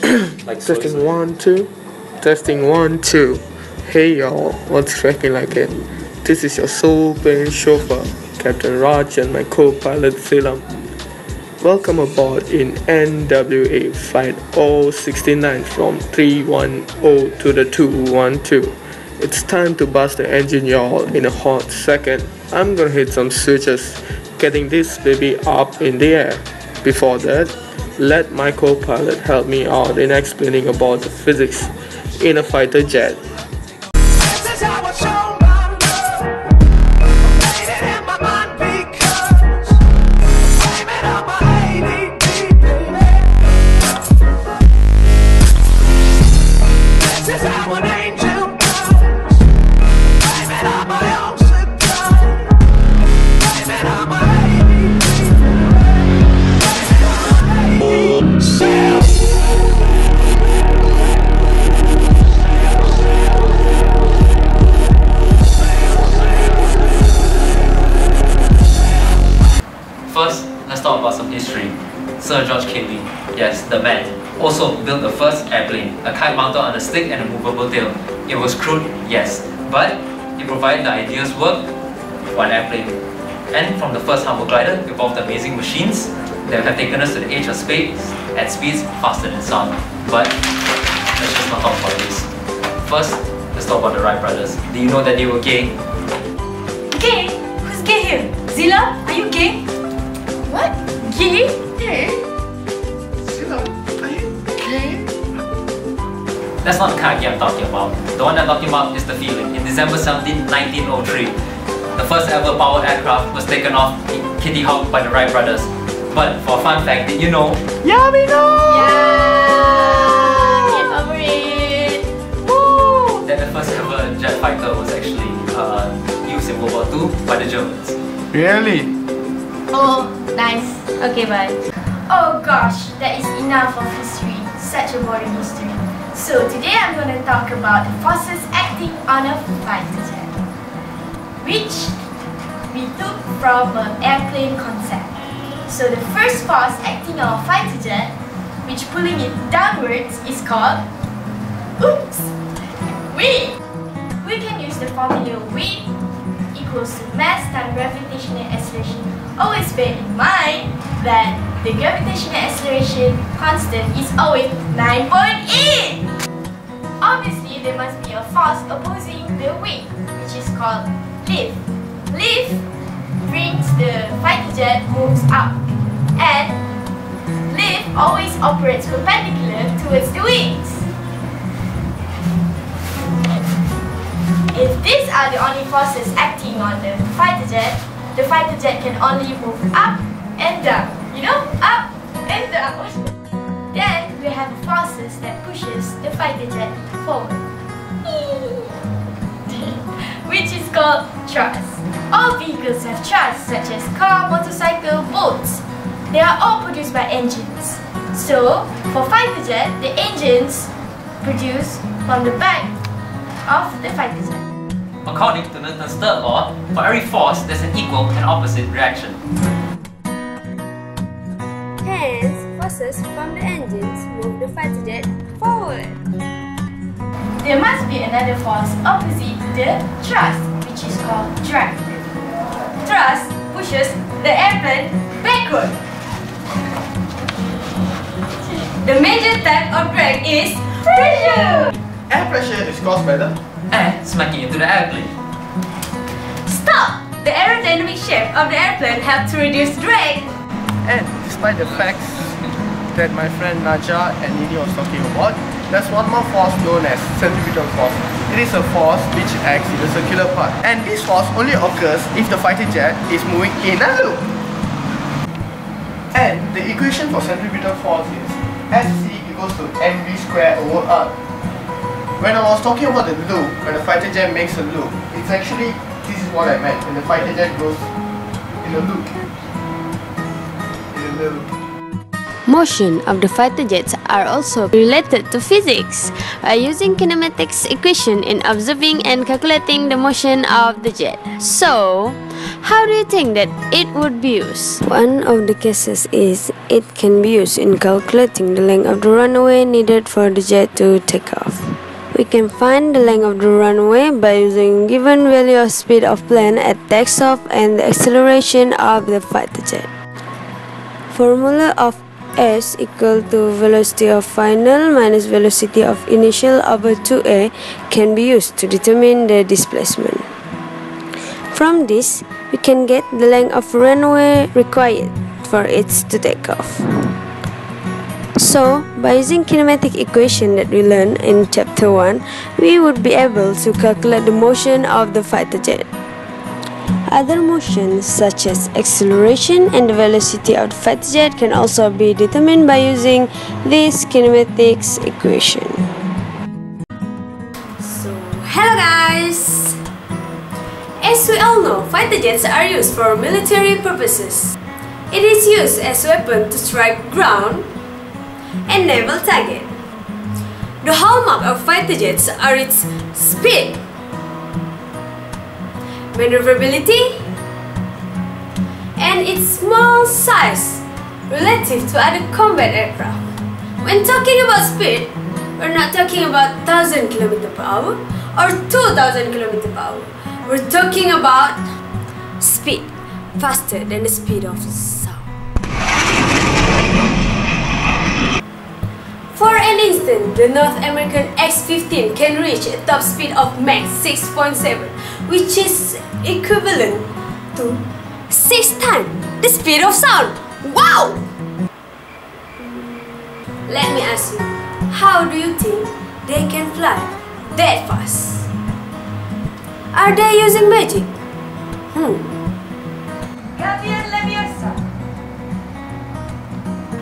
Like Testing 1, 2. Testing 1, 2. Hey y'all, what's cracking like it? This is your soul-paying chauffeur, Captain Raj, and my co-pilot Zilam. Welcome aboard in NWA Flight 069 from 310 to the 212. It's time to bust the engine, y'all, in a hot second. I'm gonna hit some switches, getting this baby up in the air. Before that, let my co-pilot help me out in explaining about the physics in a fighter jet. First, let's talk about some history. Sir George Cayley, yes, the man, also built the first airplane, a kite mounted on a stick and a movable tail. It was crude, yes, but it provided the ideas work for an airplane. And from the first humble glider, evolved amazing machines that have taken us to the edge of space at speeds faster than sound. But let's just not talk about this. First, let's talk about the Wright brothers. Do you know that they were gay? Gay? Who's gay here? Zila, are you gay? What? Gay? Gay? Zilam, are you gay? That's not the kind of gay I'm talking about. The one I'm talking about is the feeling. In December 17, 1903, the first ever powered aircraft was taken off in Kitty Hawk by the Wright brothers. But for a fun fact, did you know? Yeah, we know! Yeah! Get over it! Woo! That the first ever jet fighter was actually used in World War II by the Germans. Really? Oh, nice. Okay, bye. Oh gosh, that is enough of history. Such a boring history. So today I'm going to talk about the forces acting on a fighter jet, which we took from an airplane concept. So the first force acting on a fighter jet, which pulling it downwards, is called weight. We can use the formula weight equals to mass times gravitational acceleration. Always bear in mind that the gravitational acceleration constant is always 9.8. Obviously, there must be a force opposing the weight, which is called lift. Lift brings the fighter jet moves up, and lift always operates perpendicular towards the wings. If these are the only forces acting on the fighter jet can only move up and down. You know, up and down. Then we have forces that pushes the fighter jet forward, which is called thrust. All vehicles have thrust, such as car, motorcycle, boats. They are all produced by engines. So, for fighter jet, the engines produce from the back of the fighter jet. According to Newton's third law, for every force, there's an equal and opposite reaction. Hence, forces from the engines move the fighter jet forward. There must be another force opposite the thrust, which is called drag. Thrust pushes the airplane backward. The major type of drag is pressure. Air pressure is caused by the And smacking into the airplane. Stop! The aerodynamic shape of the airplane helps to reduce drag. And despite the facts that my friend Naja and Nini was talking about, there's one more force known as centripetal force. It is a force which acts in a circular path, and this force only occurs if the fighter jet is moving in a loop. And the equation for centripetal force is Sc equals to mv squared over r. When I was talking about the loop, when the fighter jet makes a loop, it's actually, this is what I meant, when the fighter jet goes in a loop. In a loop. Motion of the fighter jets are also related to physics by using kinematics equation in observing and calculating the motion of the jet. So, how do you think that it would be used? One of the cases is it can be used in calculating the length of the runway needed for the jet to take off. We can find the length of the runway by using given value of speed of plane at takeoff and the acceleration of the fighter jet. Formula of S equal to velocity of final minus velocity of initial over 2a can be used to determine the displacement. From this, we can get the length of runway required for it to take off. So, by using kinematic equation that we learned in chapter 1, we would be able to calculate the motion of the fighter jet. Other motions such as acceleration and the velocity of the fighter jet can also be determined by using this kinematics equation. So, hello guys! As we all know, fighter jets are used for military purposes. It is used as a weapon to strike ground and naval target. The hallmark of fighter jets are its speed, maneuverability, and its small size relative to other combat aircraft. When talking about speed, we're not talking about 1000 km per hour or 2000 km per hour. We're talking about speed faster than the speed of sound. For an instant, the North American X-15 can reach a top speed of Mach 6.7, which is equivalent to 6 times the speed of sound. Wow! Let me ask you, how do you think they can fly that fast? Are they using magic?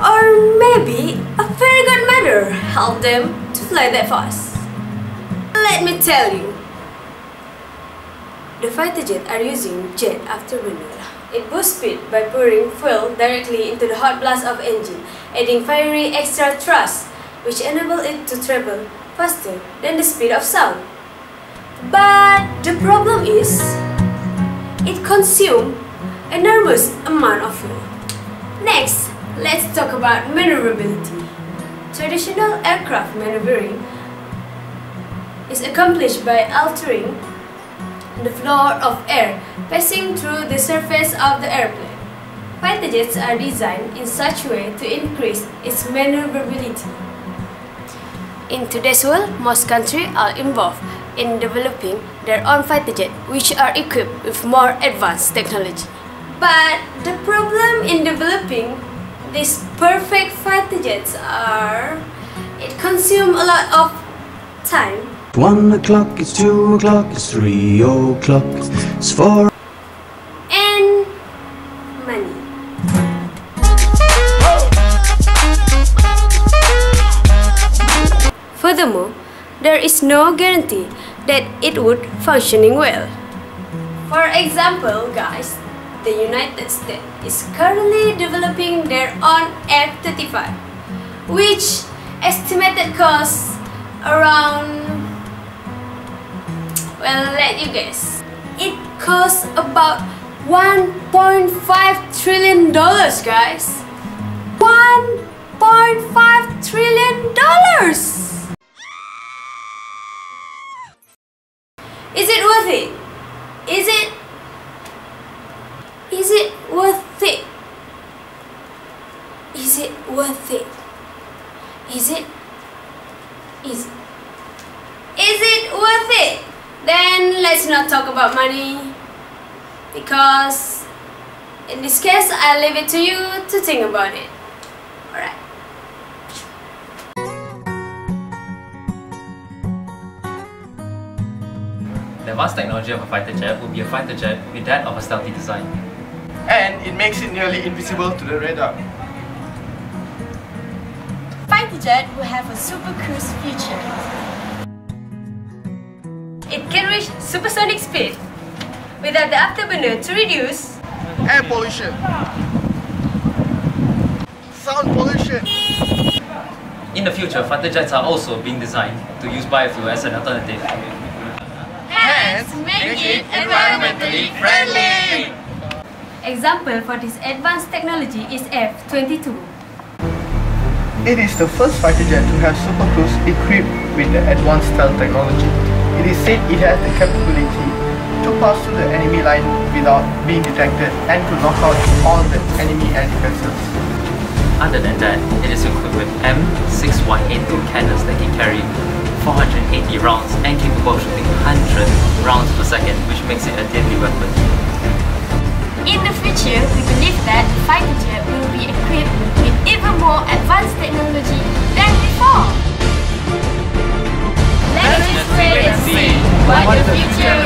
Or maybe a fairy godmother helped them to fly that fast. Let me tell you, the fighter jet are using jet afterburner. It boosts speed by pouring fuel directly into the hot blast of engine, adding fiery extra thrust, which enable it to travel faster than the speed of sound. But the problem is, it consumes an enormous amount of fuel. Next, let's talk about maneuverability. Traditional aircraft maneuvering is accomplished by altering the flow of air passing through the surface of the airplane. Fighter jets are designed in such a way to increase its maneuverability. In today's world, most countries are involved in developing their own fighter jet, which are equipped with more advanced technology. But the problem in developing these perfect fighter jets are it consumes a lot of time. 1 o'clock, it's 2 o'clock, it's 3 o'clock, it's 4. And money. Furthermore, there is no guarantee that it would functioning well. For example, guys, the United States is currently developing their own F-35, which estimated costs around, well, let you guess. It costs about $1.5 trillion, guys. $1.5 trillion! Is it worth it? Is it worth it? Is it worth it? Is it worth it? Then let's not talk about money, because in this case I leave it to you to think about it. Alright. The advanced technology of a fighter jet would be a fighter jet with that of a stealthy design. And it makes it nearly invisible to the radar. Fighter jet will have a super cruise feature. It can reach supersonic speed without the afterburner to reduce Air pollution. sound pollution. In the future, fighter jets are also being designed to use biofuel as an alternative. Hence, make it environmentally friendly! Example for this advanced technology is F-22. It is the first fighter jet to have Super Cruise equipped with the advanced stealth technology. It is said it has the capability to pass through the enemy line without being detected and to knock out all the enemy air defenses. Other than that, it is equipped with M6182 cannons that can carry 480 rounds and capable of shooting 100 rounds per second, which makes it a deadly weapon. In the future, we believe that the fighter jet will be equipped with even more advanced technology than before. Let's just wait and see what the future